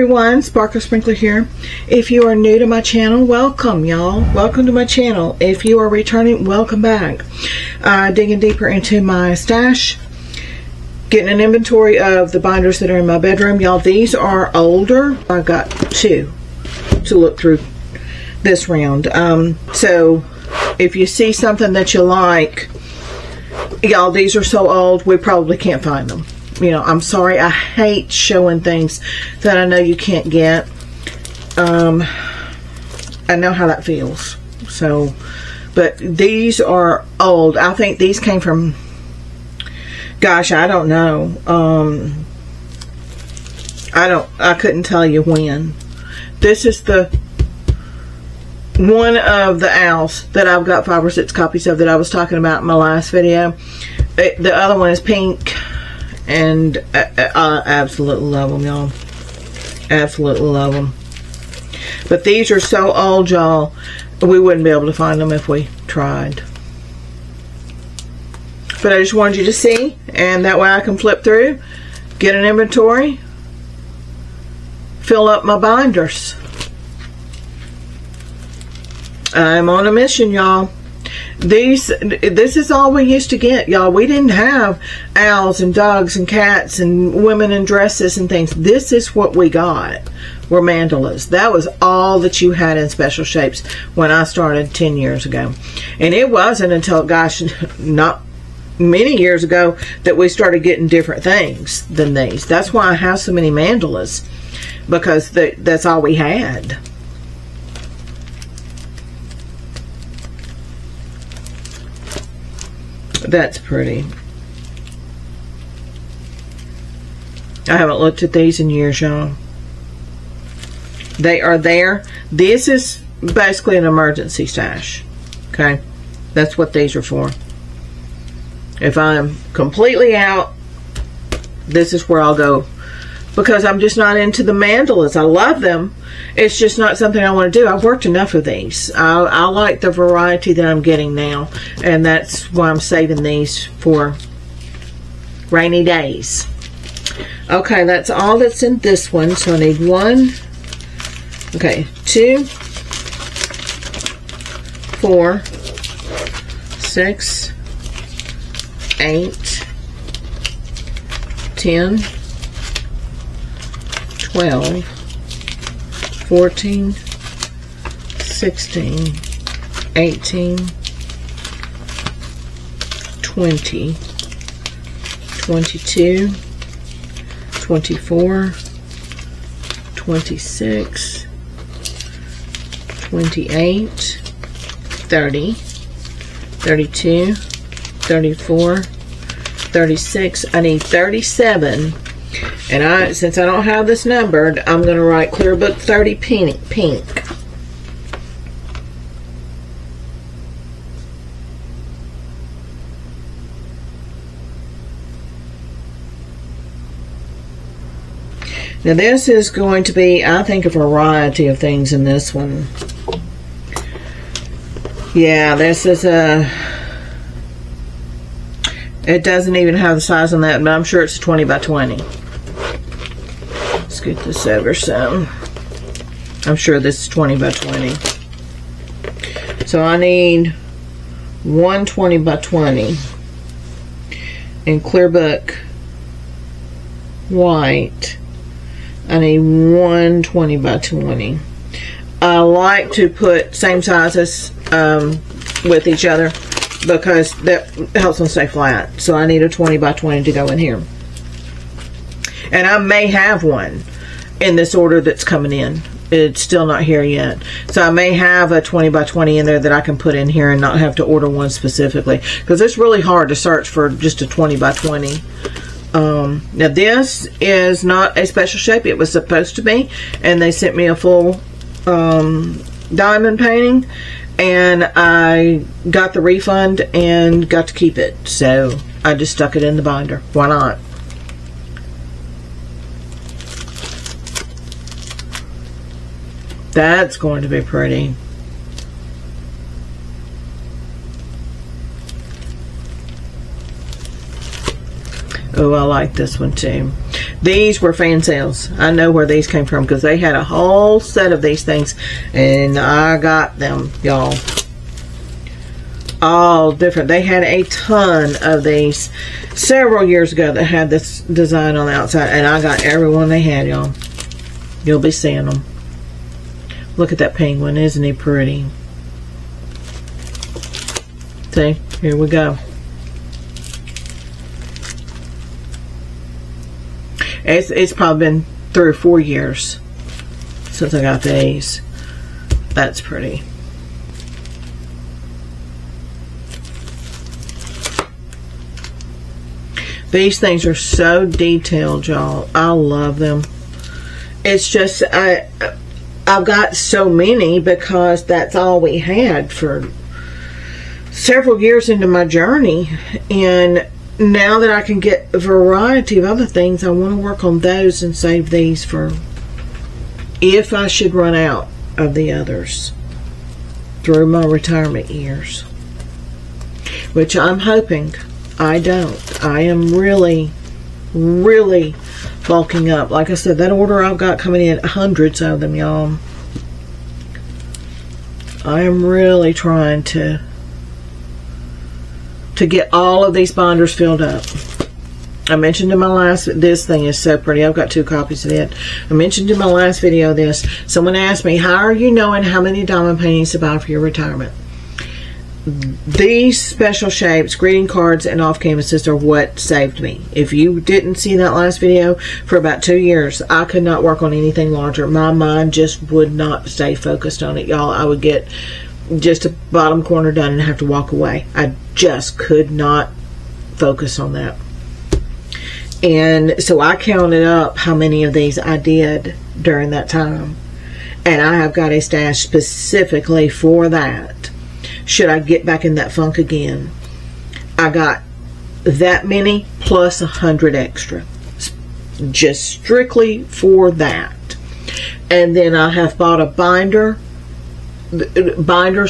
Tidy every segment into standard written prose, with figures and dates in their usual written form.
everyone, Sparkle Sprinkler here. If you are new to my channel, welcome y'all. Welcome to my channel. If you are returning, welcome back. Digging deeper into my stash, getting an inventory of the binders that are in my bedroom. Y'all, these are older. I got two to look through this round. So if you see something that you like, y'all, these are so old we probably can't find them. You know, I'm sorry, I hate showing things that I know you can't get. I know how that feels. So, but these are old. I think these came from, gosh, I don't know. I couldn't tell you when. This is the one of the owls that I've got 5 or 6 copies of that I was talking about in my last video. The other one is pink. And I absolutely love them, y'all. Absolutely love them. But these are so old, y'all, we wouldn't be able to find them if we tried. But I just wanted you to see, and that way I can flip through, get an inventory, fill up my binders. I'm on a mission, y'all. This is all we used to get, y'all. We didn't have owls and dogs and cats and women in dresses and things. This is what we got, were mandalas. That was all that you had in special shapes when I started 10 years ago. And it wasn't until, gosh, not many years ago that we started getting different things than these. That's why I have so many mandalas, because that's all we had. That's pretty. I haven't looked at these in years, y'all. They are there. This is basically an emergency stash. Okay? That's what these are for. If I'm completely out, this is where I'll go. Because I'm just not into the mandalas. I love them. It's just not something I want to do. I've worked enough of these. I like the variety that I'm getting now. And that's why I'm saving these for rainy days. Okay, that's all that's in this one. So I need 1, okay, 2, 4, 6, 8, 10, 12, 14, 16, 18, 20, 22, 24, 26, 28, 30, 32, 34, 36. I need 37. And since I don't have this numbered, I'm going to write Clear Book 30 pink. Now this is going to be, I think, a variety of things in this one. Yeah, this is a... It doesn't even have the size on that, but I'm sure it's a 20 by 20. Scoot this over some. I'm sure this is 20 by 20. So I need 1 20 by 20 in Clear Book white. I need 1 20 by 20. I like to put same sizes with each other because that helps them stay flat. So I need a 20 by 20 to go in here. And I may have one in this order that's coming in. It's still not here yet. So I may have a 20 by 20 in there that I can put in here and not have to order one specifically. Because it's really hard to search for just a 20 by 20. Now this is not a special shape. It was supposed to be. And they sent me a full diamond painting. And I got the refund and got to keep it. So I just stuck it in the binder. Why not? That's going to be pretty. Oh, I like this one too. These were fan sales. I know where these came from because they had a whole set of these things, and I got them, y'all. All different. They had a ton of these several years ago that had this design on the outside, and I got every one they had, y'all. You'll be seeing them. Look at that penguin. Isn't he pretty? See? Here we go. It's probably been 3 or 4 years since I got these. That's pretty. These things are so detailed, y'all. I love them. It's just, I've got so many because that's all we had for several years into my journey. And now that I can get a variety of other things, I want to work on those and save these for if I should run out of the others through my retirement years, which I'm hoping I don't. I am really bulking up. Like I said, that order I've got coming in, hundreds of them, y'all. I am really trying to get all of these binders filled up. I mentioned in my last, this thing is so pretty. I've got 2 copies of it. I mentioned in my last video this. Someone asked me, how are you knowing how many diamond paintings to buy for your retirement? These special shapes, greeting cards, and off canvases are what saved me. If you didn't see that last video, for about 2 years, I could not work on anything larger. My mind just would not stay focused on it, y'all. I would get just a bottom corner done and have to walk away. I just could not focus on that. And so I counted up how many of these I did during that time. And I have got a stash specifically for that. Should I get back in that funk again? I got that many plus 100 extra. Just strictly for that. And then I have bought a binders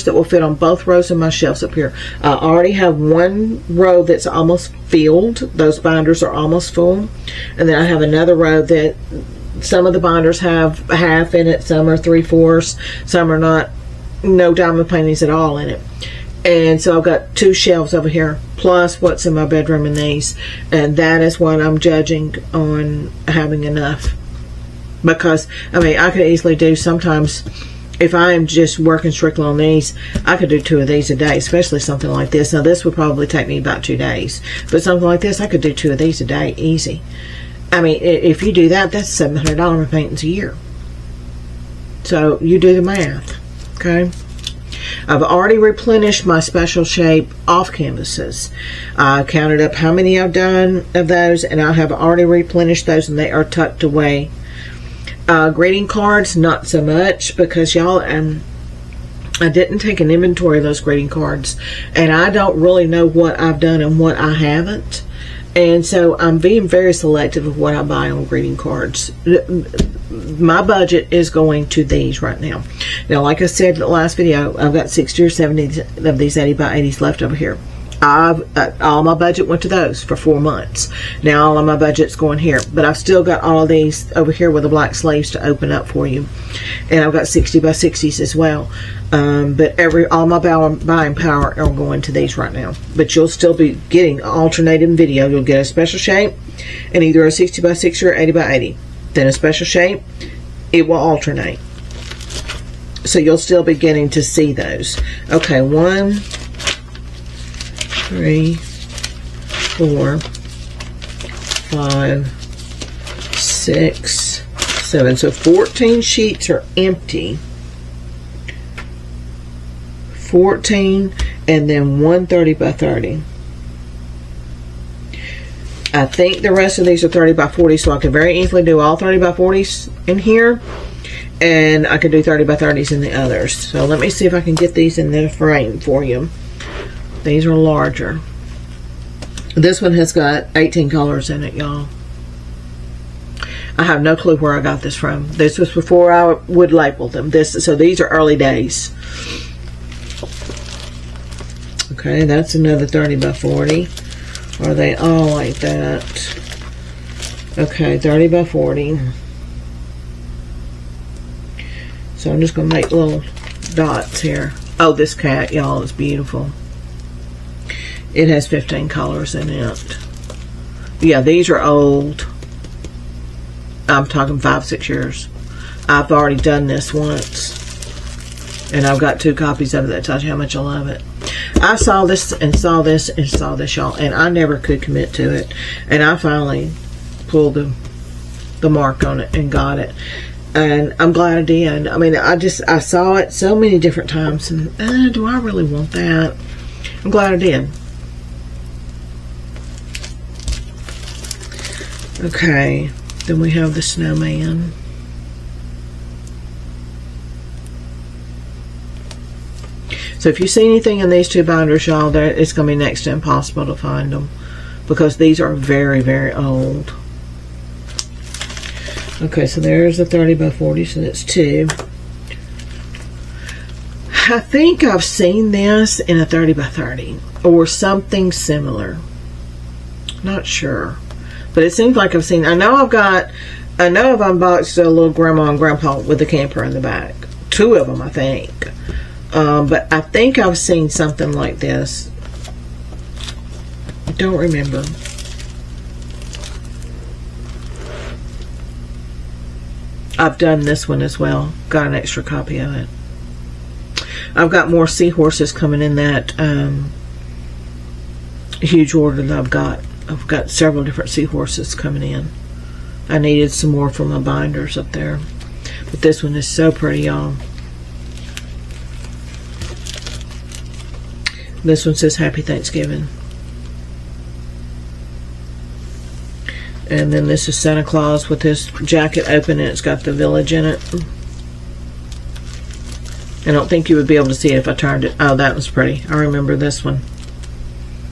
that will fit on both rows of my shelves up here. I already have one row that's almost filled. Those binders are almost full. And then I have another row that some of the binders have half in it, some are 3/4, some are not, no diamond paintings at all in it. And so I've got 2 shelves over here plus what's in my bedroom in these, and that is what I'm judging on having enough. Because I mean, I could easily do, sometimes if I am just working strictly on these, I could do 2 of these a day, especially something like this. Now this would probably take me about 2 days, but something like this, I could do 2 of these a day easy. I mean, if you do that, that's $700 paintings a year. So you do the math. Okay, I've already replenished my special shape off canvases. I counted up how many I've done of those, and I have already replenished those, and they are tucked away. Greeting cards, not so much, because y'all, I didn't take an inventory of those greeting cards, and I don't really know what I've done and what I haven't. And so I'm being very selective of what I buy on greeting cards. My budget is going to these right now. Now, like I said in the last video, I've got 60 or 70 of these 80 by 80s left over here. All my budget went to those for 4 months. Now all of my budget's going here, but I've still got all of these over here with the black sleeves to open up for you. And I've got 60 by 60s as well. But all my buying power are going to these right now. But you'll still be getting alternating video. You'll get a special shape and either a 60 by 60 or 80 by 80. Then a special shape, it will alternate. So you'll still be getting to see those. Okay, 1, 3, 4, 5, 6, 7. So 14 sheets are empty. 14, and then 1 30 by 30. I think the rest of these are 30 by 40, so I can very easily do all 30 by 40s in here, and I can do 30 by 30s in the others. So let me see if I can get these in the frame for you. These are larger. This one has got 18 colors in it, y'all. I have no clue where I got this from. This was before I would label them. So these are early days. Okay, that's another 30 by 40. Are they all like that? Okay, 30 by 40. So I'm just going to make little dots here. Oh, this cat, y'all, is beautiful. It has 15 colors in it. Yeah, these are old. I'm talking 5-6 years. I've already done this once. And I've got 2 copies of it that tells you how much I love it. I saw this and saw this and saw this, y'all, and I never could commit to it. And I finally pulled the mark on it and got it. And I'm glad I did. I mean, I saw it so many different times, and do I really want that? I'm glad I did. Okay, then we have the snowman. So if you see anything in these 2 binders, y'all, it's going to be next to impossible to find them, because these are very, very old. Okay, so there's a 30 by 40, so that's 2. I think I've seen this in a 30 by 30 or something similar. Not sure, but it seems like I've seen. I know I've unboxed a little grandma and grandpa with the camper in the back. 2 of them, I think. But I think I've seen something like this. I don't remember. I've done this one as well. Got an extra copy of it. I've got more seahorses coming in that huge order that I've got. I've got several different seahorses coming in. I needed some more for my binders up there. But this one is so pretty, y'all. This one says Happy Thanksgiving. And then this is Santa Claus with his jacket open, and it's got the village in it. I don't think you would be able to see it if I turned it. Oh, that was pretty. I remember this one.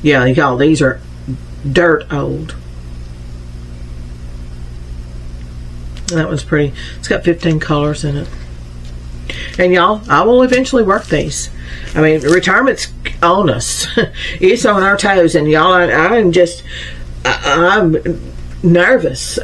Yeah, y'all, these are dirt old. That one's pretty. It's got 15 colors in it. And y'all, I will eventually work these. I mean, retirement's on us. It's on our toes, and y'all, I'm nervous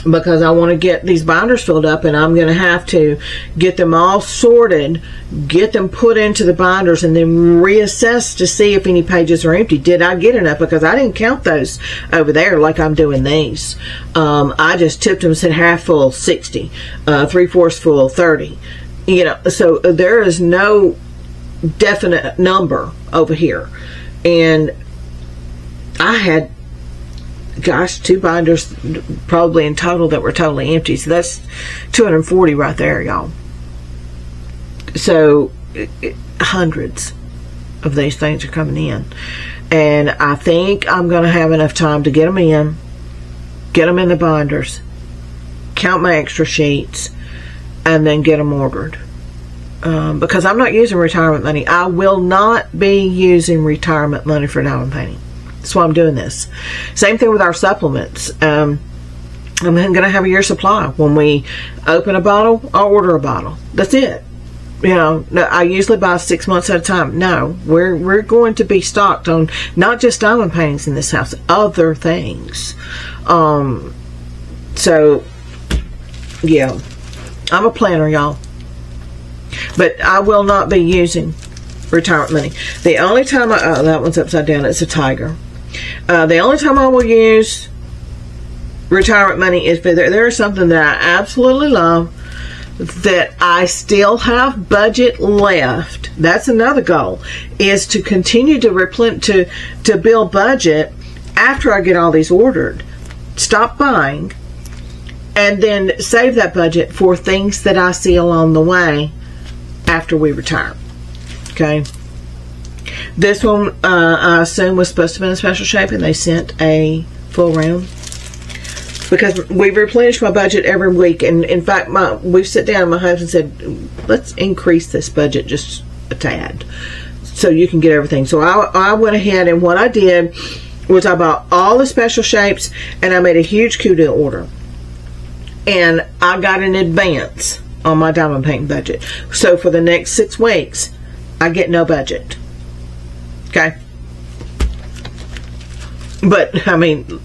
because I want to get these binders filled up, and I'm going to have to get them all sorted, get them put into the binders, and then reassess to see if any pages are empty. Did I get enough? Because I didn't count those over there like I'm doing these. I just tipped them and said half full 60, 3/4 full 30. You know, so there is no definite number over here. And I had, gosh, 2 binders probably in total that were totally empty. So that's 240 right there, y'all. So hundreds of these things are coming in. And I think I'm going to have enough time to get them in the binders, count my extra sheets, and then get them ordered. Because I'm not using retirement money. I will not be using retirement money for diamond painting. That's why I'm doing this. Same thing with our supplements. I'm going to have a year's supply. When we open a bottle, I'll order a bottle. That's it. You know, I usually buy 6 months at a time. No, we're going to be stocked on not just diamond paintings in this house, other things. So, yeah, I'm a planner, y'all. But I will not be using retirement money. The only time oh, that one's upside down. It's a tiger. The only time I will use retirement money is if there is something that I absolutely love, that I still have budget left. That's another goal, is to continue to build budget after I get all these ordered. Stop buying, and then save that budget for things that I see along the way after we retire. Okay. This one, I assume, was supposed to be in a special shape, and they sent a full round. Because we replenish my budget every week. And in fact, we sit down and my husband said, let's increase this budget just a tad so you can get everything. So I went ahead, and what I did was I bought all the special shapes, and I made a huge kudo order. And I got an advance on my diamond painting budget. So for the next 6 weeks, I get no budget. Okay? But, I mean,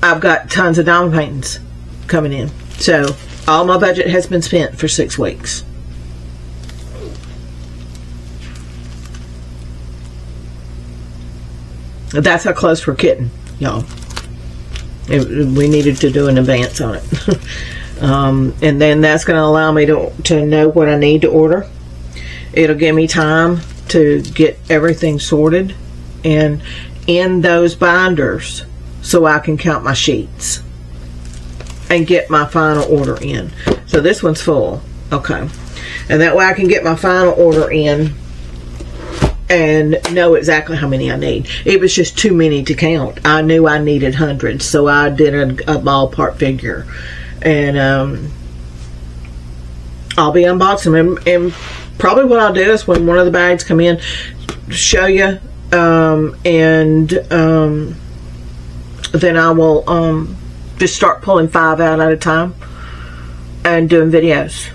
I've got tons of diamond paintings coming in. So all my budget has been spent for 6 weeks. That's how close we're getting, y'all. We needed to do an advance on it. And then that's going to allow me to know what I need to order. It'll give me time to get everything sorted and in those binders so I can count my sheets and get my final order in. So this one's full. Okay. And that way I can get my final order in and know exactly how many I need. It was just too many to count. I knew I needed hundreds, so I did a ballpark figure. And I'll be unboxing them. And probably what I'll do is when one of the bags come in, show you, and then I will just start pulling 5 out at a time and doing videos.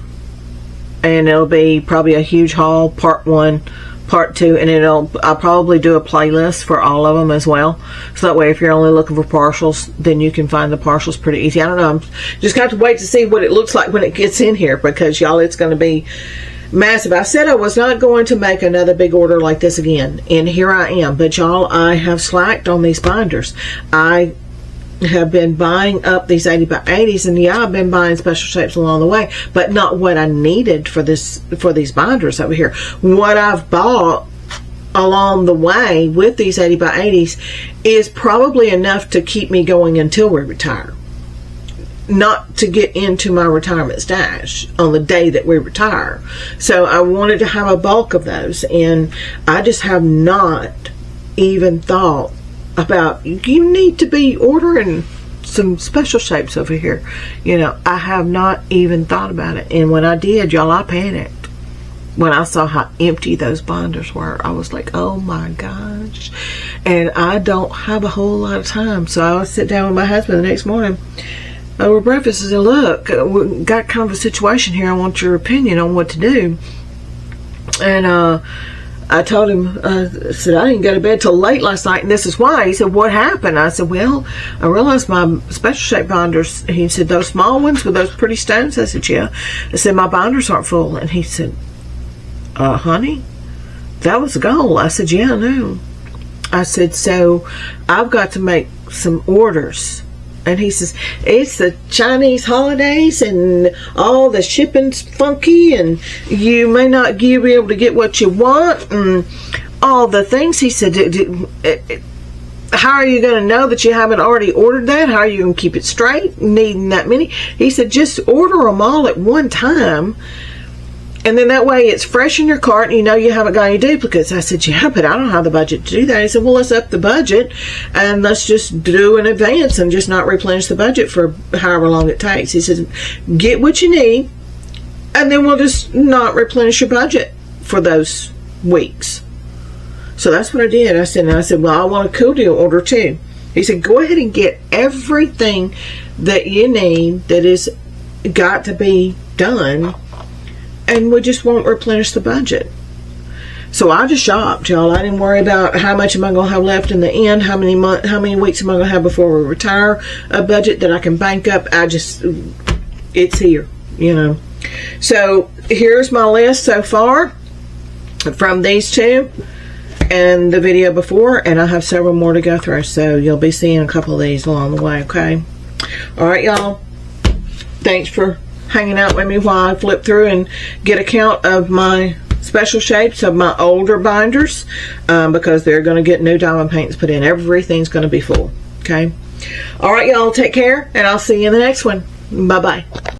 And it'll be probably a huge haul, part 1, part 2, and I'll probably do a playlist for all of them as well, so that way if you're only looking for partials, then you can find the partials pretty easy. I don't know, I'm just got to wait to see what it looks like when it gets in here, because y'all, it's going to be massive. I said I was not going to make another big order like this again, and here I am. But y'all, I have slacked on these binders. I have been buying up these 80 by 80s, and yeah, I've been buying special shapes along the way, but not what I needed for these binders over here. What I've bought along the way with these 80 by 80s is probably enough to keep me going until we retire, not to get into my retirement stash on the day that we retire. So I wanted to have a bulk of those, and I just have not even thought about, you need to be ordering some special shapes over here. You know, I have not even thought about it. And when I did, y'all, I panicked when I saw how empty those binders were. I was like, oh my gosh. And I don't have a whole lot of time, so I would sit down with my husband the next morning over breakfast and say, look, we got kind of a situation here. I want your opinion on what to do. And I told him, I said, I didn't go to bed till late last night, and this is why. He said, what happened? I said, well, I realized my special shape binders, he said, those small ones with those pretty stones? I said, yeah. I said, my binders aren't full. And he said, honey, that was the goal. I said, yeah, I know. I said, so I've got to make some orders. And he says, it's the Chinese holidays and all the shipping's funky and you may not be able to get what you want and all the things. He said, how are you going to know that you haven't already ordered that? How are you going to keep it straight needing that many? He said, just order them all at one time. And then that way it's fresh in your cart and you know you haven't got any duplicates. I said, yeah, but I don't have the budget to do that. He said, well, let's up the budget and let's just do an advance and just not replenish the budget for however long it takes. He said, get what you need and then we'll just not replenish your budget for those weeks. So that's what I did. I said, well, I want a cool deal order too. He said, go ahead and get everything that you need that is got to be done, and we just won't replenish the budget. So I just shopped, y'all. I didn't worry about how much am I going to have left in the end, how many weeks am I going to have before we retire, a budget that I can bank up. It's here, you know. So here's my list so far from these two and the video before, and I have several more to go through, so you'll be seeing a couple of these along the way, okay? All right, y'all. Thanks for hanging out with me while I flip through and get a count of my special shapes of my older binders, because they're going to get new diamond paints put in. Everything's going to be full, okay? All right, y'all, take care, and I'll see you in the next one. Bye-bye.